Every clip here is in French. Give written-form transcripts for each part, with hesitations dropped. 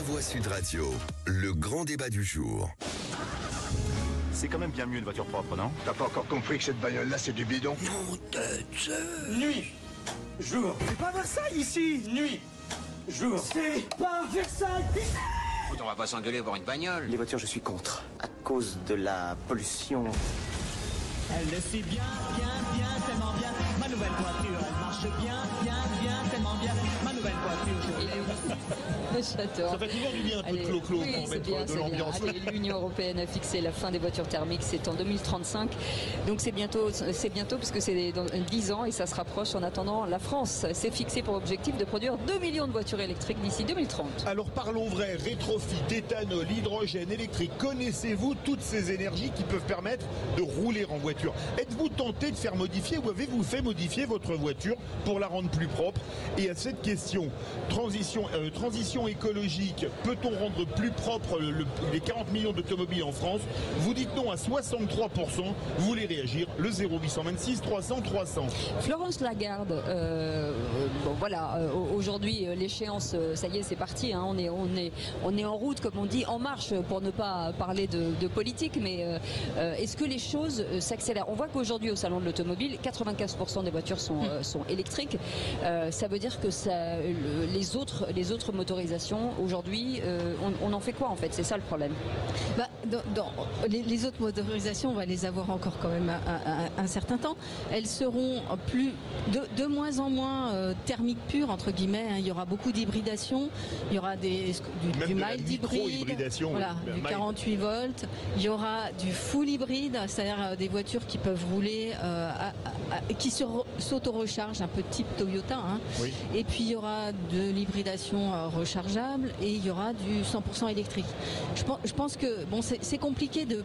Envoie Sud Radio, le grand débat du jour. C'est quand même bien mieux une voiture propre, non? T'as pas encore compris que cette bagnole-là, c'est du bidon? Mon Dieu. Nuit, jour. C'est pas Versailles ici. Nuit, jour. C'est pas Versailles. Écoute, on va pas s'engueuler pour une bagnole. Les voitures, je suis contre. À cause de la pollution. Elle le sait bien, tellement bien. Ma nouvelle voiture, elle marche bien, tellement bien. Ma nouvelle voiture, J'adore. Ça fait toujours du bien un peu de clo-clo pour mettre de l'ambiance. L'Union européenne a fixé la fin des voitures thermiques, c'est en 2035. Donc c'est bientôt parce que c'est dans 10 ans et ça se rapproche. En attendant, la France s'est fixée pour objectif de produire 2 millions de voitures électriques d'ici 2030. Alors parlons vrai, rétrofit, éthanol, hydrogène, électrique. Connaissez-vous toutes ces énergies qui peuvent permettre de rouler en voiture? Êtes-vous tenté de faire modifier ou avez-vous fait modifier votre voiture pour la rendre plus propre? Et à cette question, transition écologique, peut-on rendre plus propre les 40 millions d'automobiles en France? Vous dites non à 63%. Vous voulez réagir? Le 0826 300 300. Florence Lagarde, aujourd'hui l'échéance, ça y est, c'est parti. Hein, on est en route, comme on dit, en marche, pour ne pas parler de politique. Mais est-ce que les choses s'accélèrent? On voit qu'aujourd'hui au salon de l'automobile, 95% des voitures sont électriques. Ça veut dire que les autres motorisations aujourd'hui, on en fait quoi en fait? C'est ça le problème. Les autres motorisations, on va les avoir encore quand même un certain temps. Elles seront de moins en moins thermiques pures entre guillemets. Hein. Il y aura beaucoup d'hybridation. Il y aura du mild hybride, voilà, du 48 volts. Il y aura du full hybride, c'est-à-dire des voitures qui peuvent rouler, qui s'auto-rechargent, un peu type Toyota. Hein. Oui. Et puis il y aura de l'hybridation rechargeable et il y aura du 100% électrique. Je pense que c'est compliqué de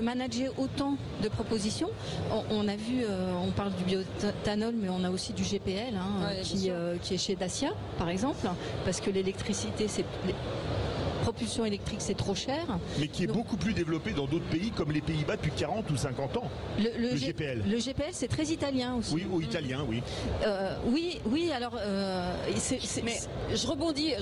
manager autant de propositions. On a vu, on parle du bioéthanol, mais on a aussi du GPL qui est chez Dacia, par exemple, parce que l'électricité, propulsion électrique, c'est trop cher. Mais qui est beaucoup plus développé dans d'autres pays comme les Pays-Bas depuis 40 ou 50 ans. Le GPL. Le GPL, c'est très italien aussi. Oui, ou italien, oui. Oui, alors... Mais je rebondis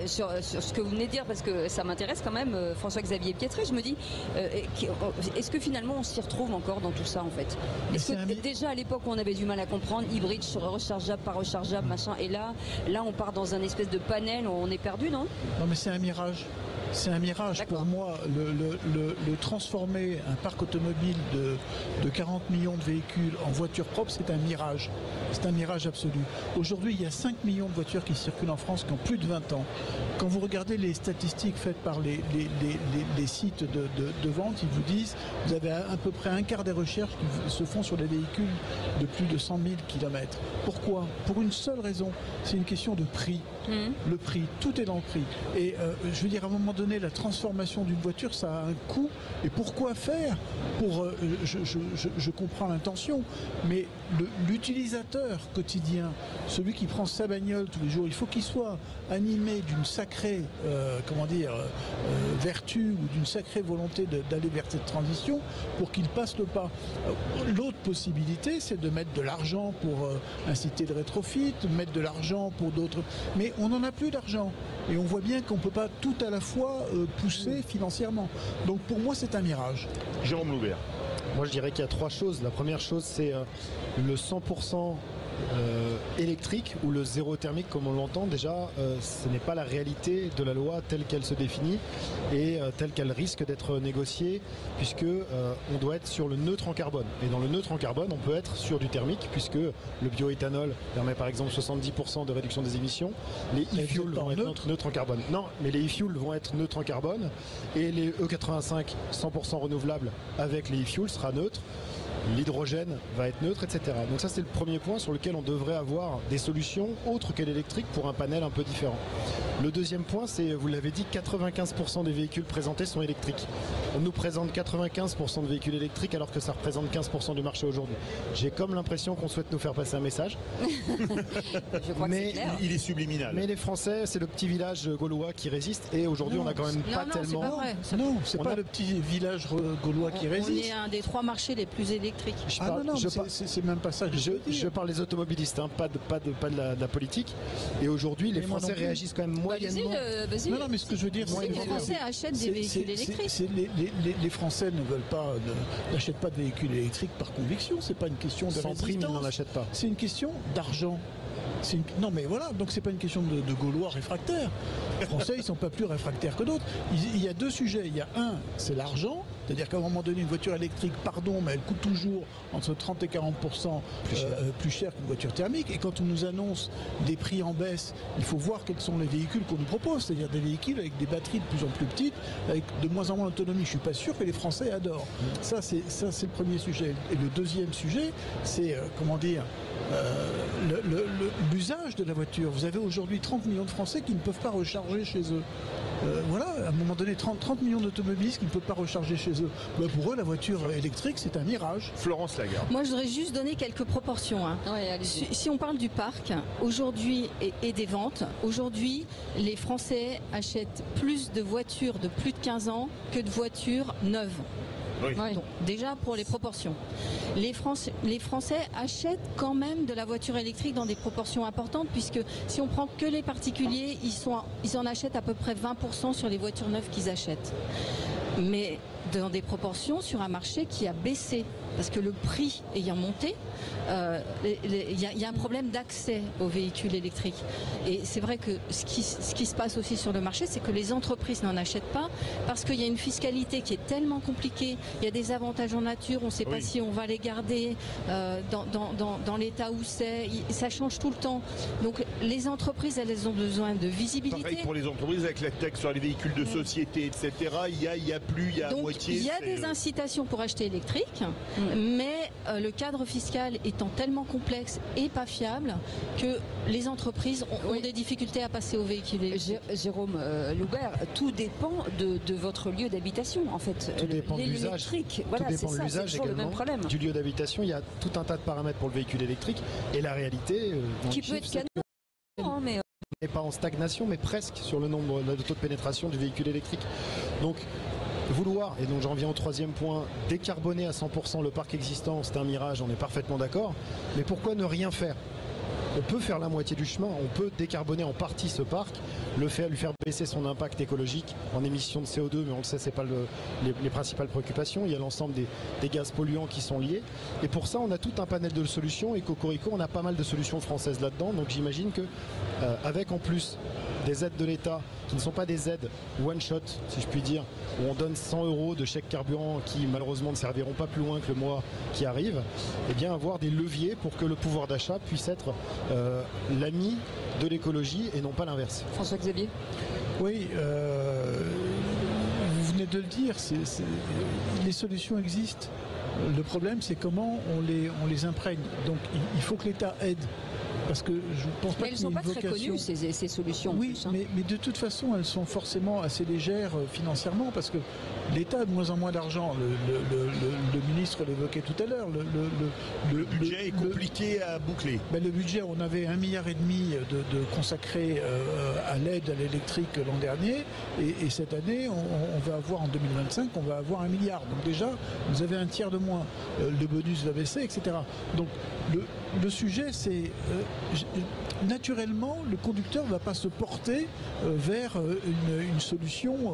sur ce que vous venez de dire parce que ça m'intéresse quand même, François-Xavier Pietret. Je me dis, est-ce que finalement on s'y retrouve encore dans tout ça en fait? Est-ce que déjà à l'époque on avait du mal à comprendre, hybride, rechargeable, pas rechargeable, machin, et là on part dans un espèce de panel, on est perdu, non? Non mais c'est un mirage. C'est un mirage pour moi, le transformer un parc automobile de 40 millions de véhicules en voitures propres, c'est un mirage. C'est un mirage absolu. Aujourd'hui, il y a 5 millions de voitures qui circulent en France qui ont plus de 20 ans. Quand vous regardez les statistiques faites par les sites de vente, ils vous disent vous avez à peu près un quart des recherches qui se font sur les véhicules de plus de 100 000 km. Pourquoi? Pour une seule raison, c'est une question de prix. Le prix, tout est dans le prix. Et je veux dire, à un moment donné, la transformation d'une voiture, ça a un coût. Et pourquoi faire? Je comprends l'intention, mais l'utilisateur quotidien, celui qui prend sa bagnole tous les jours, il faut qu'il soit animé d'une sacrée vertu ou d'une sacrée volonté d'aller vers cette transition pour qu'il passe le pas. L'autre possibilité, c'est de mettre de l'argent pour inciter le rétrofit, mettre de l'argent pour d'autres... Mais on n'en a plus d'argent. Et on voit bien qu'on ne peut pas tout à la fois pousser financièrement. Donc pour moi, c'est un mirage. Jérôme Loubert. Moi, je dirais qu'il y a 3 choses. La première chose, c'est le 100% électrique ou le zéro thermique comme on l'entend. Déjà, ce n'est pas la réalité de la loi telle qu'elle se définit et telle qu'elle risque d'être négociée, puisque on doit être sur le neutre en carbone. Et dans le neutre en carbone, on peut être sur du thermique, puisque le bioéthanol permet par exemple 70% de réduction des émissions. Les e-fuels vont être neutres en carbone. Non, mais les e-fuels vont être neutres en carbone et les E85 100% renouvelables avec les e-fuels sera neutre. L'hydrogène va être neutre, etc. Donc ça, c'est le premier point sur lequel on devrait avoir des solutions autres que l'électrique pour un panel un peu différent. Le deuxième point, c'est, vous l'avez dit, 95% des véhicules présentés sont électriques. On nous présente 95% de véhicules électriques alors que ça représente 15% du marché aujourd'hui. J'ai comme l'impression qu'on souhaite nous faire passer un message. Je crois mais que c'est clair. Il est subliminal. Mais les Français, c'est le petit village gaulois qui résiste et aujourd'hui on a quand même pas tellement... Non, c'est pas le petit village gaulois qui résiste. On est un des 3 marchés les plus électriques électrique. C'est même pas ça que je parle des automobilistes, hein, pas de la politique. Et aujourd'hui, les Français réagissent quand même moyennement. Non, mais ce que je veux dire, les Français achètent des véhicules électriques. Les Français n'achètent pas de véhicules électriques par conviction. C'est pas une question de sans prime, ils n'en achètent pas. C'est une question d'argent. Non mais voilà, donc c'est pas une question de Gaulois réfractaires. Les Français, ils sont pas plus réfractaires que d'autres. Il y a deux sujets. Il y a un, c'est l'argent. C'est-à-dire qu'à un moment donné, une voiture électrique, mais elle coûte toujours entre 30 et 40% plus cher qu'une voiture thermique. Et quand on nous annonce des prix en baisse, il faut voir quels sont les véhicules qu'on nous propose. C'est-à-dire des véhicules avec des batteries de plus en plus petites, avec de moins en moins d'autonomie. Je suis pas sûr que les Français adorent. Ça, c'est le premier sujet. Et le deuxième sujet, c'est, l'usage de la voiture. Vous avez aujourd'hui 30 millions de Français qui ne peuvent pas recharger chez eux. À un moment donné, 30 millions d'automobilistes qui ne peuvent pas recharger chez eux. Pour eux, la voiture électrique, c'est un mirage. Florence Lagarde. Moi, je voudrais juste donner quelques proportions. Si on parle du parc, aujourd'hui, et des ventes, aujourd'hui, les Français achètent plus de voitures de plus de 15 ans que de voitures neuves. Oui. Donc, déjà pour les proportions. Les Français achètent quand même de la voiture électrique dans des proportions importantes, puisque si on prend que les particuliers, ils en achètent à peu près 20% sur les voitures neuves qu'ils achètent. Mais dans des proportions sur un marché qui a baissé. Parce que le prix ayant monté, il y a un problème d'accès aux véhicules électriques. Et c'est vrai que ce qui se passe aussi sur le marché, c'est que les entreprises n'en achètent pas parce qu'il y a une fiscalité qui est tellement compliquée. Il y a des avantages en nature, on ne sait pas si on va les garder dans l'état où c'est. Ça change tout le temps. Donc les entreprises, elles ont besoin de visibilité. Pareil pour les entreprises avec la taxe sur les véhicules de société, etc. Il y a Donc, moitié. Il y a des incitations pour acheter électrique. Mais le cadre fiscal étant tellement complexe et pas fiable que les entreprises ont des difficultés à passer aux véhicules électriques. Jérôme Loubert, tout dépend de votre lieu d'habitation en fait. Tout dépend de l'usage. Voilà, tout dépend de l'usage également. Le même problème. Du lieu d'habitation, il y a tout un tas de paramètres pour le véhicule électrique et la réalité qui peut être canon, mais n'est pas en stagnation, mais presque sur le nombre de taux de pénétration du véhicule électrique. Donc vouloir, et donc j'en viens au troisième point, décarboner à 100% le parc existant, c'est un mirage, on est parfaitement d'accord, mais pourquoi ne rien faire ? On peut faire la moitié du chemin, on peut décarboner en partie ce parc, lui faire baisser son impact écologique en émissions de CO2, mais on le sait, ce n'est pas les principales préoccupations, il y a l'ensemble des gaz polluants qui sont liés, et pour ça on a tout un panel de solutions, et Cocorico, on a pas mal de solutions françaises là-dedans, donc j'imagine que avec en plus des aides de l'État qui ne sont pas des aides one-shot, si je puis dire, où on donne 100 € de chèque carburant qui malheureusement ne serviront pas plus loin que le mois qui arrive, et bien avoir des leviers pour que le pouvoir d'achat puisse être l'ami de l'écologie et non pas l'inverse. François-Xavier ? Oui, vous venez de le dire, les solutions existent. Le problème, c'est comment on les imprègne. Donc il faut que l'État aide. Parce que je pense pas mais elles ne sont pas très connues, ces solutions. Oui, plus, hein. mais de toute façon, elles sont forcément assez légères financièrement, parce que l'État a de moins en moins d'argent. Le ministre l'évoquait tout à l'heure. Le budget est compliqué à boucler. Le budget, on avait 1,5 milliard de consacré à l'aide à l'électrique l'an dernier, et cette année, on va avoir en 2025, on va avoir 1 milliard. Donc déjà, vous avez un tiers de moins. Le bonus va baisser, etc. Donc le sujet, c'est naturellement, le conducteur ne va pas se porter vers une solution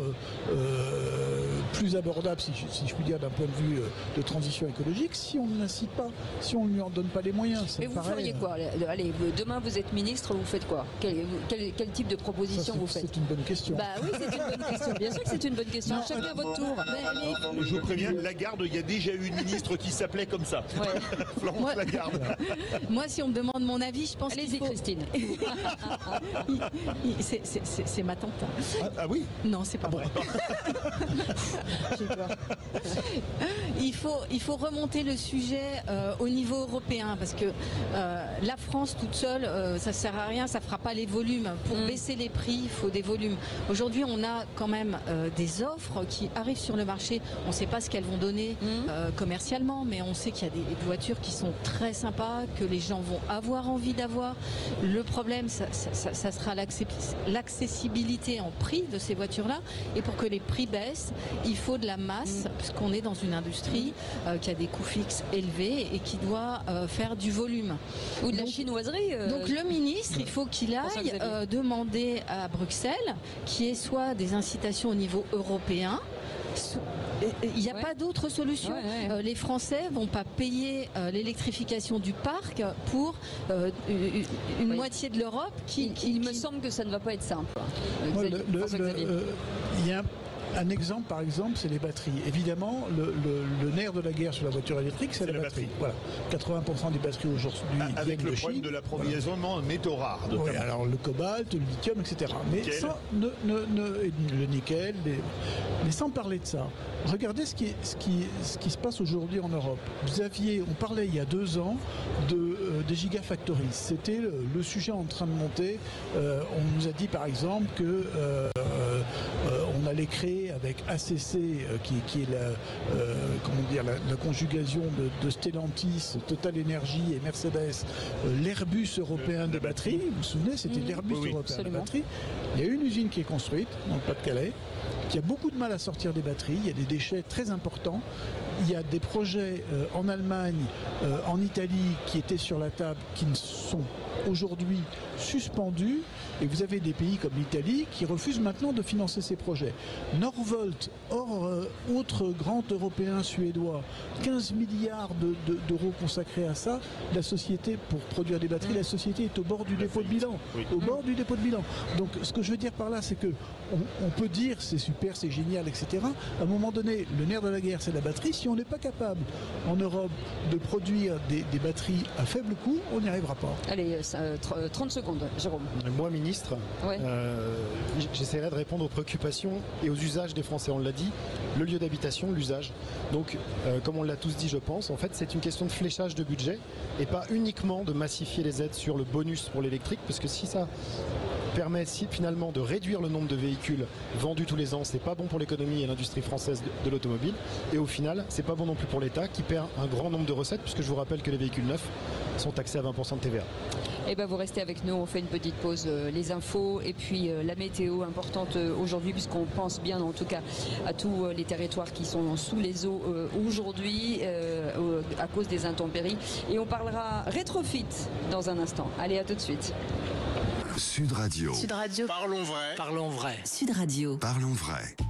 plus abordable, si je puis dire, d'un point de vue de transition écologique, si on ne l'incite pas, si on ne lui en donne pas les moyens. Et vous feriez quoi ? Allez, demain vous êtes ministre, vous faites quoi ? Quel type de proposition vous faites ? C'est une bonne question. Bah oui, c'est une bonne question. Bien sûr que c'est une bonne question. Chacun à votre tour. Je vous préviens, Lagarde, il y a déjà eu une ministre qui s'appelait comme ça. Ouais. Florence Lagarde. Moi, si on me demande mon avis, je pense Allez-y, Christine. C'est ma tante. Ah oui ? Non, c'est pas vrai. Il faut remonter le sujet au niveau européen, parce que la France toute seule, ça sert à rien, ça fera pas les volumes. Pour baisser les prix, il faut des volumes. Aujourd'hui, on a quand même des offres qui arrivent sur le marché. On ne sait pas ce qu'elles vont donner commercialement, mais on sait qu'il y a des voitures qui sont très sympas, que les gens vont avoir envie d'avoir. Le problème, ça sera l'accessibilité en prix de ces voitures-là. Et pour que les prix baissent, il faut de la masse, puisqu'on est dans une industrie qui a des coûts fixes élevés et qui doit faire du volume. Ou de la chinoiserie. Donc le ministre, il faut qu'il aille demander à Bruxelles qu'il y ait soit des incitations au niveau européen. Il n'y a pas d'autre solution. Les Français ne vont pas payer l'électrification du parc pour une moitié de l'Europe Il me semble que ça ne va pas être simple. Il y a un exemple, par exemple, c'est les batteries. Évidemment, le nerf de la guerre sur la voiture électrique, c'est la batterie. Voilà. 80% des batteries aujourd'hui avec le problème de l'approvisionnement en métaux rares. Oui, alors le cobalt, le lithium, etc. Mais sans, le nickel, mais sans parler de ça. Regardez ce qui se passe aujourd'hui en Europe. On parlait il y a 2 ans des gigafactories. C'était le sujet en train de monter. On nous a dit par exemple que on allait créer avec ACC, qui est la conjugation de Stellantis, Total Energy et Mercedes, l'Airbus européen de batterie. Vous vous souvenez, c'était l'Airbus européen de batterie. Il y a une usine qui est construite dans le Pas-de-Calais, qui a beaucoup de mal à sortir des batteries. Il y a des déchets très importants. Il y a des projets en Allemagne, en Italie, qui étaient sur la table, qui ne sont aujourd'hui suspendus. Et vous avez des pays comme l'Italie qui refusent maintenant de financer ces projets. Norvolt, autre grand européen suédois, 15 milliards d'euros consacrés à ça. La société, pour produire des batteries, la société est au bord du dépôt de bilan. Au bord du dépôt de bilan. Donc ce que je veux dire par là, c'est que on peut dire c'est super, c'est génial, etc. À un moment donné, le nerf de la guerre, c'est la batterie. Si on n'est pas capable en Europe de produire des batteries à faible coût, on n'y arrivera pas. Allez, 30 secondes, Jérôme. Moi, ministre, j'essaierai de répondre aux préoccupations et aux usages des Français. On l'a dit, le lieu d'habitation, l'usage. Donc, comme on l'a tous dit, je pense, en fait, c'est une question de fléchage de budget et pas uniquement de massifier les aides sur le bonus pour l'électrique, parce que si ça permet finalement de réduire le nombre de véhicules vendus tous les ans, c'est pas bon pour l'économie et l'industrie française de l'automobile, et au final c'est pas bon non plus pour l'État qui perd un grand nombre de recettes, puisque je vous rappelle que les véhicules neufs sont taxés à 20% de TVA. Eh bien vous restez avec nous, on fait une petite pause, les infos et puis la météo importante aujourd'hui, puisqu'on pense bien en tout cas à tous les territoires qui sont sous les eaux aujourd'hui à cause des intempéries, et on parlera rétrofit dans un instant. Allez, à tout de suite. Sud Radio. Sud Radio. Parlons vrai. Parlons vrai. Sud Radio. Parlons vrai.